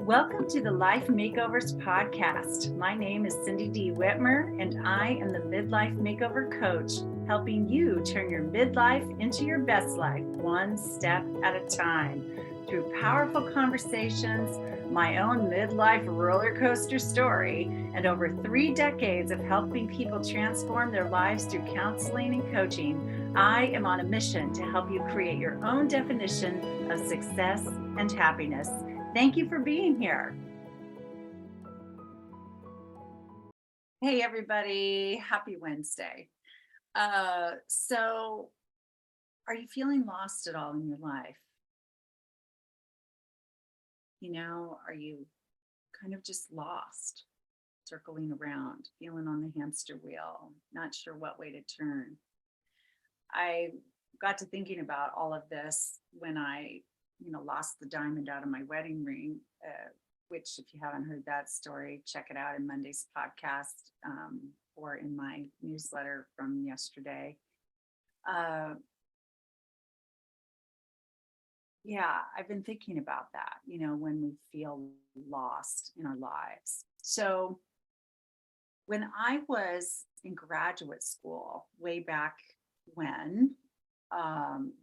Welcome to the Life Makeovers podcast. My name is Cindy D. Whitmer, and I am the Midlife Makeover Coach, helping you turn your midlife into your best life, one step at a time. Through powerful conversations, my own midlife roller coaster story, and over 3 decades of helping people transform their lives through counseling and coaching, I am on a mission to help you create your own definition of success and happiness. Thank you for being here. Hey, everybody. Happy Wednesday. So, are you feeling lost at all in your life? Are you kind of just lost, circling around, feeling on the hamster wheel, not sure what way to turn? I got to thinking about all of this when I lost the diamond out of my wedding ring, which, if you haven't heard that story, check it out in Monday's podcast or in my newsletter from yesterday. Yeah, I've been thinking about that, when we feel lost in our lives. So when I was in graduate school, way back when,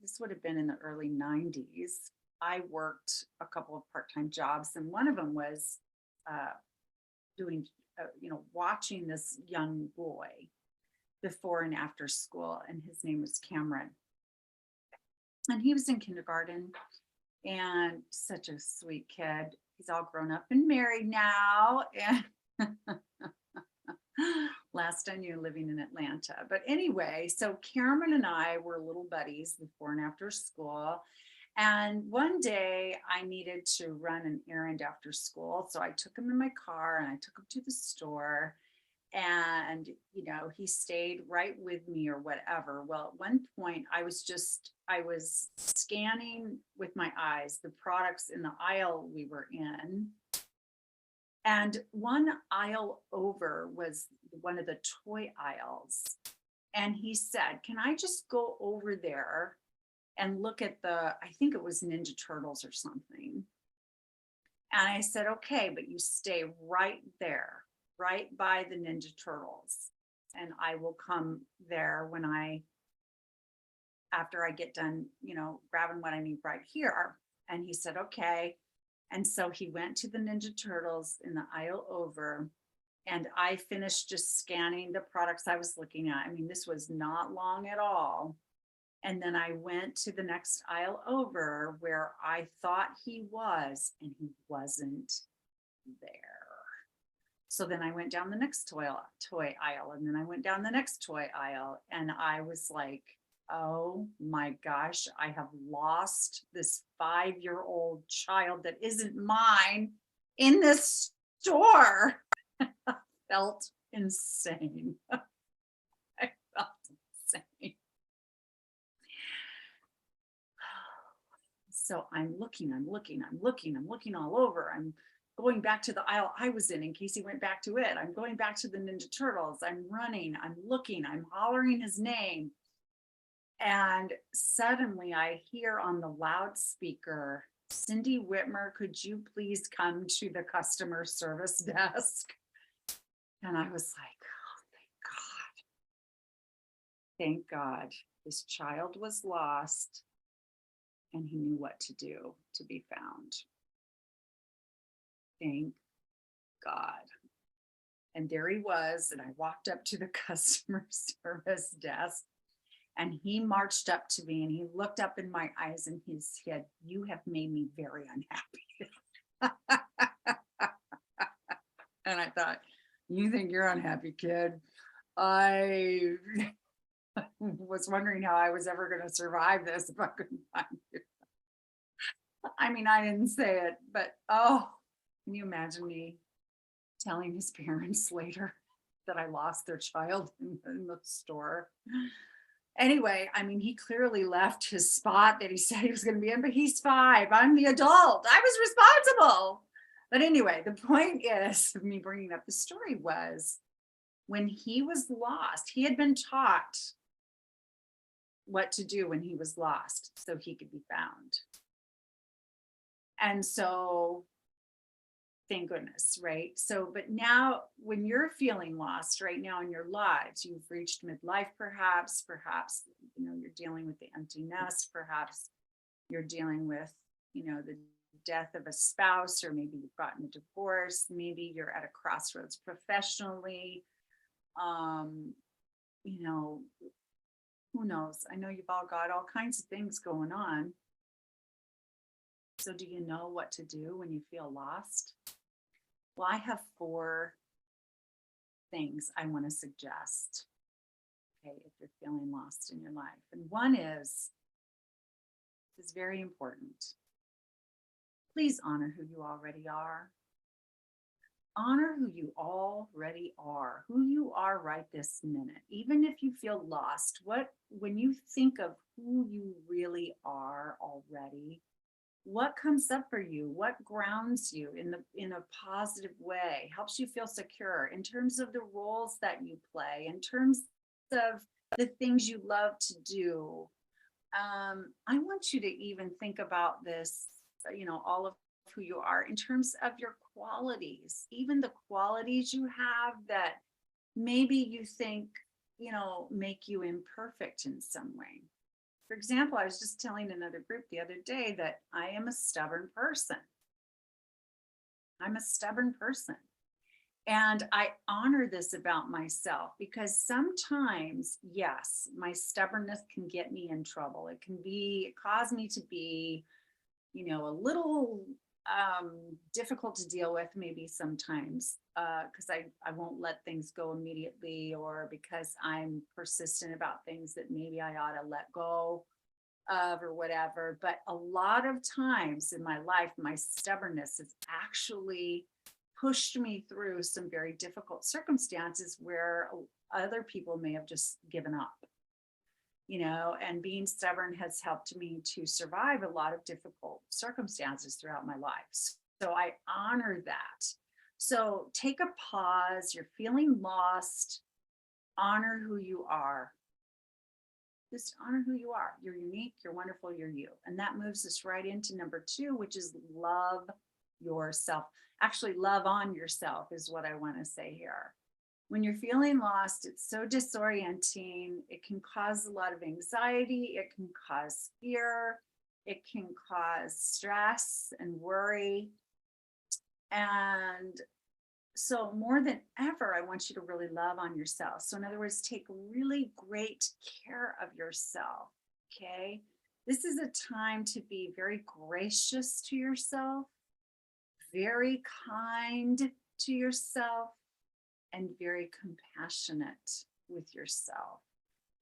this would have been in the early 90s, I worked a couple of part-time jobs, and one of them was doing, watching this young boy before and after school, and his name was Cameron. And he was in kindergarten and such a sweet kid. He's all grown up and married now. And last I knew, living in Atlanta. But anyway, so Cameron and I were little buddies before and after school. And one day I needed to run an errand after school. So I took him in my car and I took him to the store. And, he stayed right with me or whatever. Well, at one point I was scanning with my eyes the products in the aisle we were in. And one aisle over was one of the toy aisles. And he said, "Can I just go over there and look at I think it was Ninja Turtles or something?" And I said, "Okay, but you stay right there, right by the Ninja Turtles. And I will come there after I get done, grabbing what I need right here." And he said, "Okay." And so he went to the Ninja Turtles in the aisle over, and I finished just scanning the products I was looking at. I mean, this was not long at all. And then I went to the next aisle over where I thought he was, and he wasn't there. So then I went down the next toy aisle, and then I went down the next toy aisle, and I was like, oh my gosh, I have lost this 5-year-old child that isn't mine in this store. I felt insane. I felt insane. So I'm looking all over. I'm going back to the aisle I was in case he went back to it. I'm going back to the Ninja Turtles. I'm running, I'm looking, I'm hollering his name. And suddenly I hear on the loudspeaker, "Cindy Whitmer, could you please come to the customer service desk?" And I was like, oh, thank God. This child was lost and he knew what to do to be found. Thank God. And there he was. And I walked up to the customer service desk. And he marched up to me and he looked up in my eyes and he said, "You have made me very unhappy." And I thought, "You think you're unhappy, kid? I was wondering how I was ever going to survive this if I couldn't find you." I mean, I didn't say it, but can you imagine me telling his parents later that I lost their child in the store? Anyway, I mean, he clearly left his spot that he said he was going to be in, but he's 5. I'm the adult. I was responsible. But anyway, the point is of me bringing up the story was when he was lost, he had been taught what to do when he was lost so he could be found. And so thank goodness, right? So, but now when you're feeling lost right now in your lives, you've reached midlife, perhaps, you're dealing with the empty nest, perhaps you're dealing with, the death of a spouse, or maybe you've gotten a divorce, maybe you're at a crossroads professionally. Um, you know, who knows? I know you've all got all kinds of things going on. So do you know what to do when you feel lost? Well, I have 4 things I want to suggest. Okay, if you're feeling lost in your life. And one is very important. Please honor who you already are. Honor who you already are, who you are right this minute. Even if you feel lost, when you think of who you really are already, what comes up for you, what grounds you in a positive way, helps you feel secure in terms of the roles that you play, in terms of the things you love to do. I want you to even think about this, all of who you are in terms of your qualities, even the qualities you have that maybe you think, make you imperfect in some way. For example, I was just telling another group the other day that I am a stubborn person. I'm a stubborn person. And I honor this about myself because sometimes, yes, my stubbornness can get me in trouble. It cause me to be, a little difficult to deal with maybe sometimes because I won't let things go immediately, or because I'm persistent about things that maybe I ought to let go of or whatever. But a lot of times in my life, my stubbornness has actually pushed me through some very difficult circumstances where other people may have just given up. And being stubborn has helped me to survive a lot of difficult circumstances throughout my life. So I honor that. So take a pause. You're feeling lost. Honor who you are. Just honor who you are. You're unique. You're wonderful. You're you. And that moves us right into number 2, which is love yourself. Actually, love on yourself is what I want to say here. When you're feeling lost, it's so disorienting. It can cause a lot of anxiety. It can cause fear. It can cause stress and worry. And so more than ever, I want you to really love on yourself. So in other words, take really great care of yourself, okay? This is a time to be very gracious to yourself, very kind to yourself, and very compassionate with yourself.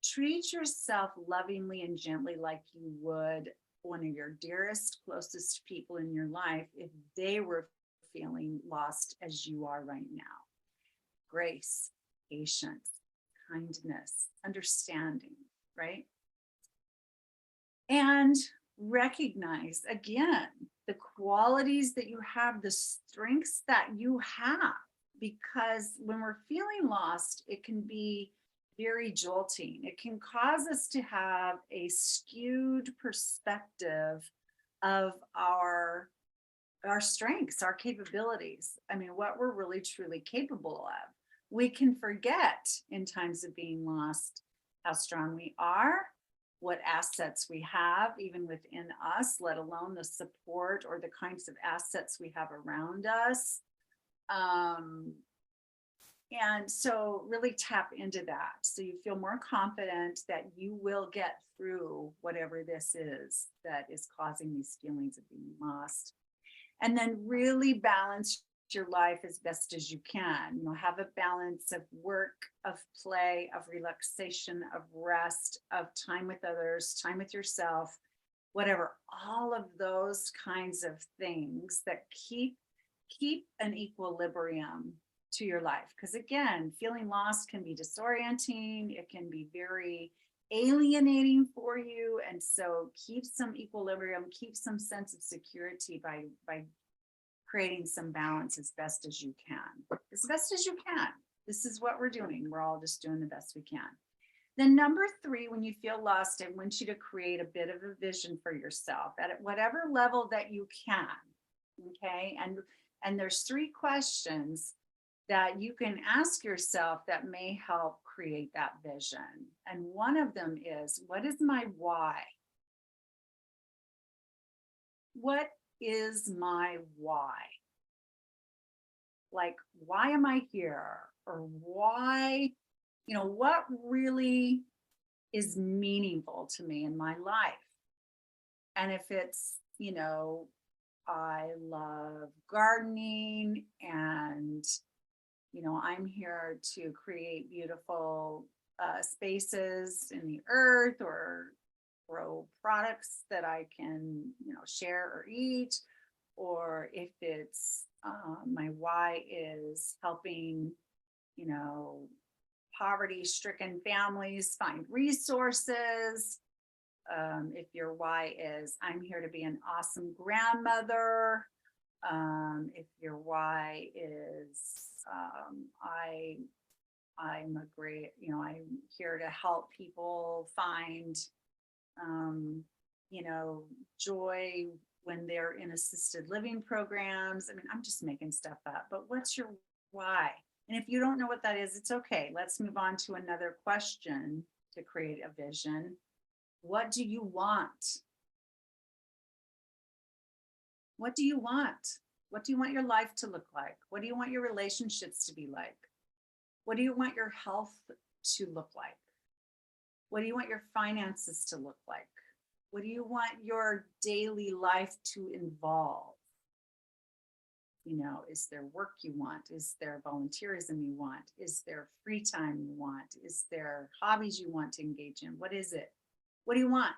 Treat yourself lovingly and gently like you would one of your dearest, closest people in your life if they were feeling lost as you are right now. Grace, patience, kindness, understanding, right? And recognize again the qualities that you have, the strengths that you have, because when we're feeling lost, it can be very jolting. It can cause us to have a skewed perspective of our strengths, our capabilities. I mean, what we're really truly capable of. We can forget in times of being lost how strong we are, what assets we have, even within us, let alone the support or the kinds of assets we have around us. And so really tap into that. So you feel more confident that you will get through whatever this is that is causing these feelings of being lost. And then really balance your life as best as you can. Have a balance of work, of play, of relaxation, of rest, of time with others, time with yourself, whatever, all of those kinds of things that keep an equilibrium to your life. Because again, feeling lost can be disorienting. It can be very alienating for you. And so keep some equilibrium, keep some sense of security by creating some balance as best as you can. As best as you can. This is what we're doing. We're all just doing the best we can. Then number 3, when you feel lost, I want you to create a bit of a vision for yourself at whatever level that you can. Okay. And And there's 3 questions that you can ask yourself that may help create that vision. And one of them is, what is my why? What is my why? Like, why am I here? Or why, what really is meaningful to me in my life? And if it's, I love gardening and, I'm here to create beautiful spaces in the earth or grow products that I can, share or eat. Or if it's my why is helping, poverty stricken families find resources. If your why is, I'm here to be an awesome grandmother. If your why is, I'm a great, I'm here to help people find, joy when they're in assisted living programs. I mean, I'm just making stuff up, but what's your why? And if you don't know what that is, it's okay. Let's move on to another question to create a vision. What do you want? What do you want? What do you want your life to look like? What do you want your relationships to be like? What do you want your health to look like? What do you want your finances to look like? What do you want your daily life to involve? Is there work you want? Is there volunteerism you want? Is there free time you want? Is there hobbies you want to engage in? What is it? What do you want?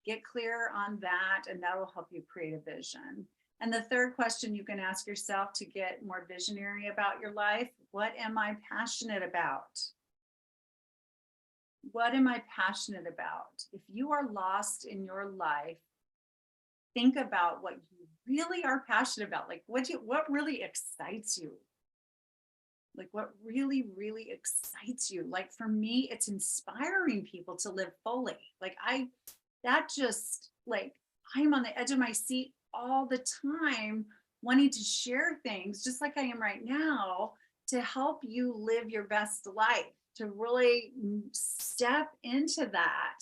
Get clear on that, and that will help you create a vision. And the third question you can ask yourself to get more visionary about your life: what am I passionate about? What am I passionate about? If you are lost in your life, think about what you really are passionate about. Like, what really excites you? Like, what really, really excites you? Like, for me, it's inspiring people to live fully. Like, I'm on the edge of my seat all the time, wanting to share things just like I am right now to help you live your best life, to really step into that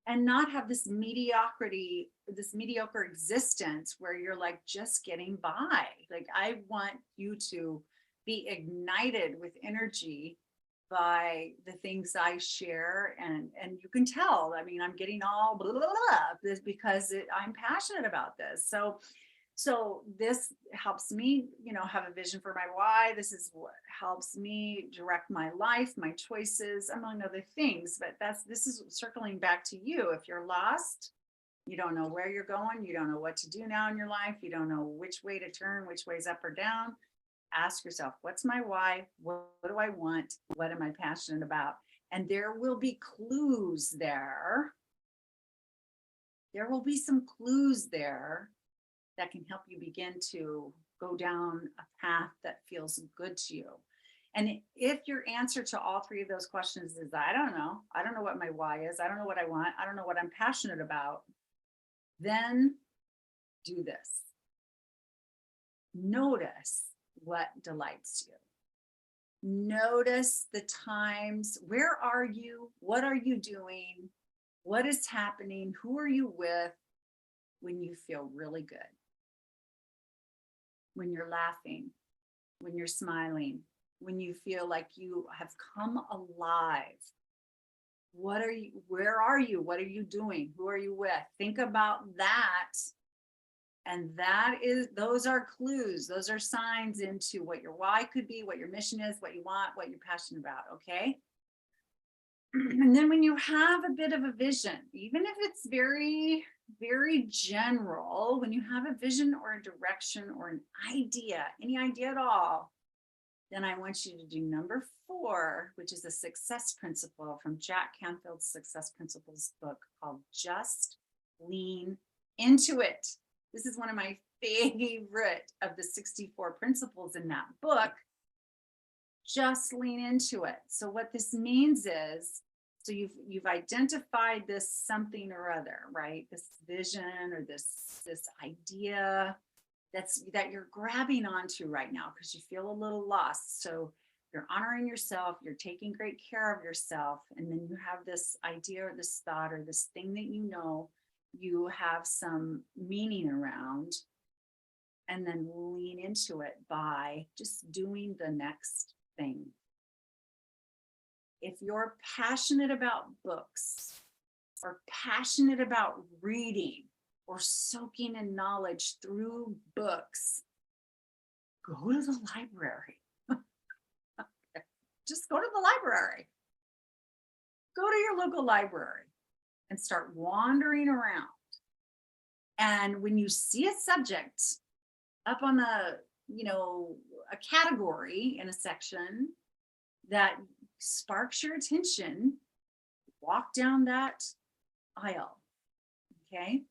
and not have this mediocre existence where you're like just getting by. Like, I want you to be ignited with energy by the things I share, and you can tell. I mean, I'm getting all blah, blah, blah, this because I'm passionate about this. So this helps me, have a vision for my why. This is what helps me direct my life, my choices, among other things. But this is circling back to you. If you're lost, you don't know where you're going, you don't know what to do now in your life, you don't know which way to turn, which way's up or down. Ask yourself, what's my why? What do I want? What am I passionate about? And there will be clues there. There will be some clues there that can help you begin to go down a path that feels good to you. And if your answer to all 3 of those questions is, I don't know what my why is, I don't know what I want, I don't know what I'm passionate about, then do this. Notice what delights you. Notice the times. Where are you? What are you doing? What is happening? Who are you with when you feel really good? When you're laughing, when you're smiling, when you feel like you have come alive. Where are you? What are you doing? Who are you with? Think about that. And those are clues. Those are signs into what your why could be, what your mission is, what you want, what you're passionate about. Okay. And then when you have a bit of a vision, even if it's very, very general, when you have a vision or a direction or an idea, any idea at all, then I want you to do number 4, which is a success principle from Jack Canfield's Success Principles book called Just Lean Into It. This is one of my favorite of the 64 principles in that book. Just lean into it. So what this means is, so you've identified this something or other, right? This vision or this idea, that you're grabbing onto right now because you feel a little lost. So you're honoring yourself, you're taking great care of yourself, and then you have this idea or this thought or this thing that you have some meaning around, and then lean into it by just doing the next thing. If you're passionate about books or passionate about reading or soaking in knowledge through books, go to the library. Just go to the library. Go to your local library and start wandering around. And when you see a subject up on a category in a section that sparks your attention, walk down that aisle, okay?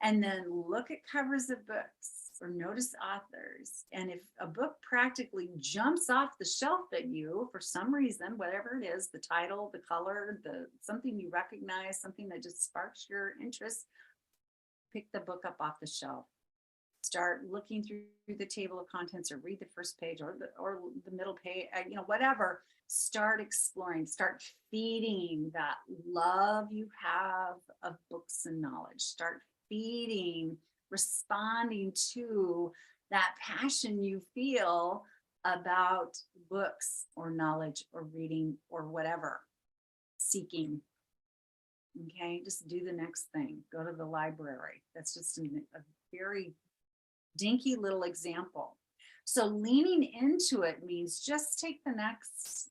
And then look at covers of books or notice authors. And if a book practically jumps off the shelf at you for some reason, whatever it is, the title, the color, something you recognize, something that just sparks your interest, pick the book up off the shelf. Start looking through the table of contents or read the first page or the middle page, whatever. Start exploring, start feeding that love you have of books and knowledge. Start feeding, responding to that passion you feel about books or knowledge or reading or whatever, seeking. Okay, just do the next thing. Go to the library. That's just a very dinky little example. So leaning into it means just take the next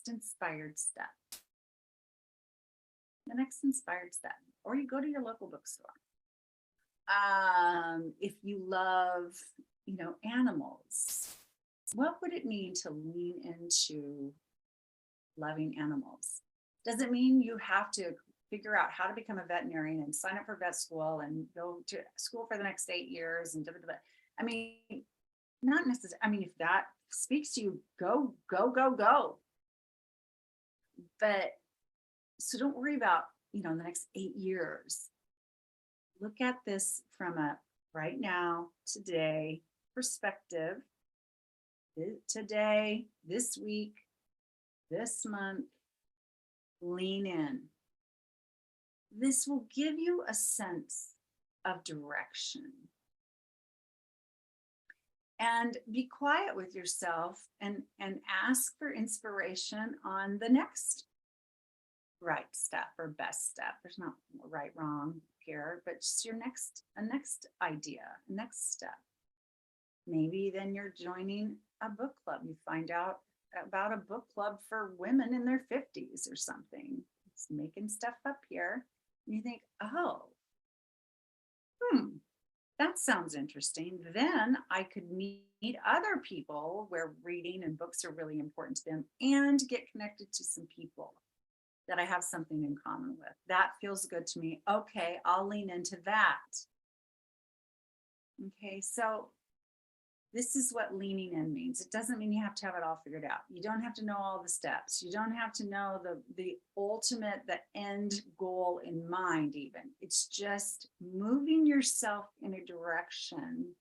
inspired step. The next inspired step. Or you go to your local bookstore. If you love, animals, what would it mean to lean into loving animals? Does it mean you have to figure out how to become a veterinarian and sign up for vet school and go to school for the next 8 years and I mean, not necessarily. I mean, if that speaks to you, go. But so don't worry about, the next 8 years. Look at this from a right now, today perspective. Today, this week, this month, lean in. This will give you a sense of direction. And be quiet with yourself and ask for inspiration on the next right step or best step. There's not right, wrong here, but just a next idea, next step. Maybe then you're joining a book club. You find out about a book club for women in their 50s or something. It's making stuff up here. And you think, oh, that sounds interesting. Then I could meet other people where reading and books are really important to them and get connected to some people that I have something in common with. That feels good to me. Okay, I'll lean into that. Okay, so this is what leaning in means. It doesn't mean you have to have it all figured out. You don't have to know all the steps. You don't have to know the ultimate, the end goal in mind even. It's just moving yourself in a direction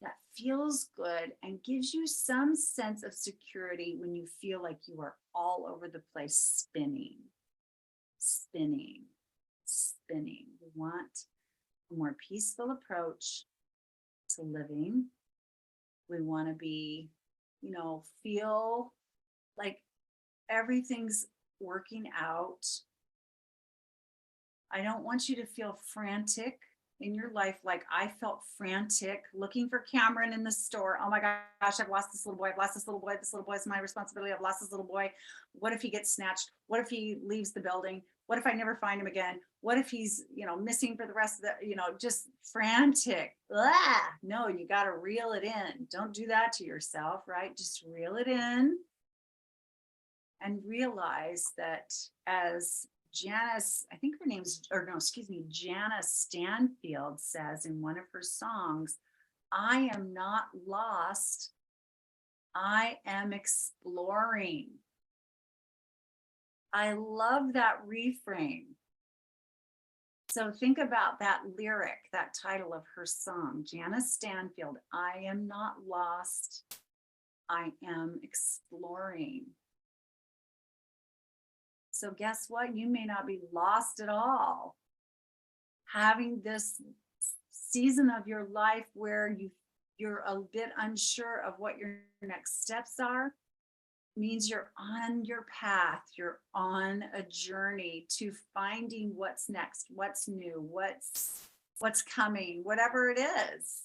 that feels good and gives you some sense of security when you feel like you are all over the place spinning. We want a more peaceful approach to living. We want to be, feel like everything's working out. I don't want you to feel frantic in your life like I felt frantic looking for Cameron in the store. Oh my gosh, I've lost this little boy. I've lost this little boy. This little boy is my responsibility. I've lost this little boy. What if he gets snatched? What if he leaves the building? What if I never find him again? What if he's, missing for the rest of the, just frantic? No, you got to reel it in. Don't do that to yourself, right? Just reel it in and realize that as Janice, I think her name's, Janice Stanfield says in one of her songs, I am not lost, I am exploring. I love that reframe. So think about that lyric, that title of her song, Janice Stanfield, I am not lost, I am exploring. So guess what? You may not be lost at all. Having this season of your life where you're a bit unsure of what your next steps are means you're on your path, you're on a journey to finding what's next, what's new, what's coming, whatever it is,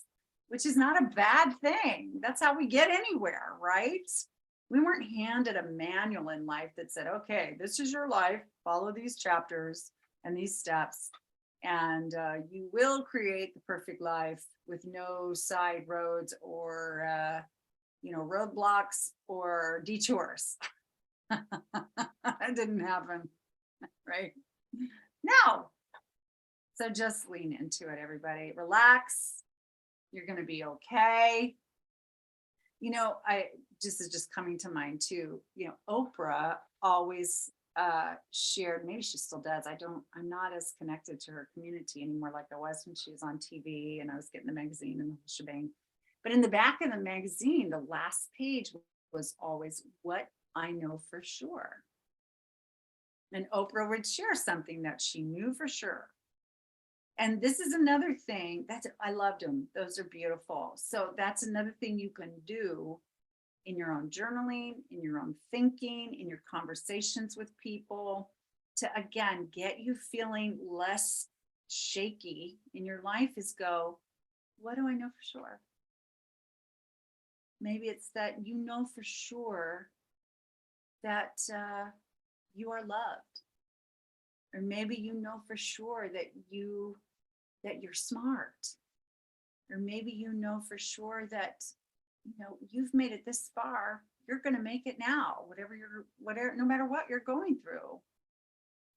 which is not a bad thing. That's how we get anywhere, right? We weren't handed a manual in life that said, okay, this is your life, follow these chapters and these steps, and you will create the perfect life with no side roads or roadblocks or detours. That didn't happen, right? No. So just lean into it, everybody. Relax. You're going to be okay. This is just coming to mind too. Oprah always shared, maybe she still does. I'm not as connected to her community anymore like I was when she was on TV and I was getting the magazine and the whole shebang. But in the back of the magazine, the last page was always what I know for sure. And Oprah would share something that she knew for sure. And this is another thing I loved them. Those are beautiful. So that's another thing you can do in your own journaling, in your own thinking, in your conversations with people to, again, get you feeling less shaky in your life is go, what do I know for sure? Maybe it's that you know for sure that you are loved. Or maybe you know for sure that you're smart. Or maybe you know for sure that you've made it this far, you're going to make it now, whatever, no matter what you're going through.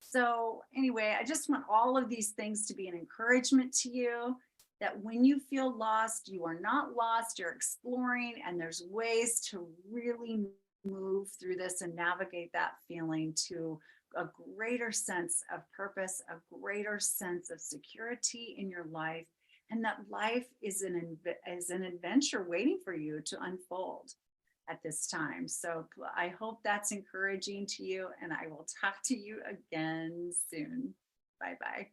So anyway, I just want all of these things to be an encouragement to you that when you feel lost, you are not lost, you're exploring, and there's ways to really move through this and navigate that feeling to a greater sense of purpose, a greater sense of security in your life, and that life is an adventure waiting for you to unfold at this time. So I hope that's encouraging to you, and I will talk to you again soon. Bye-bye.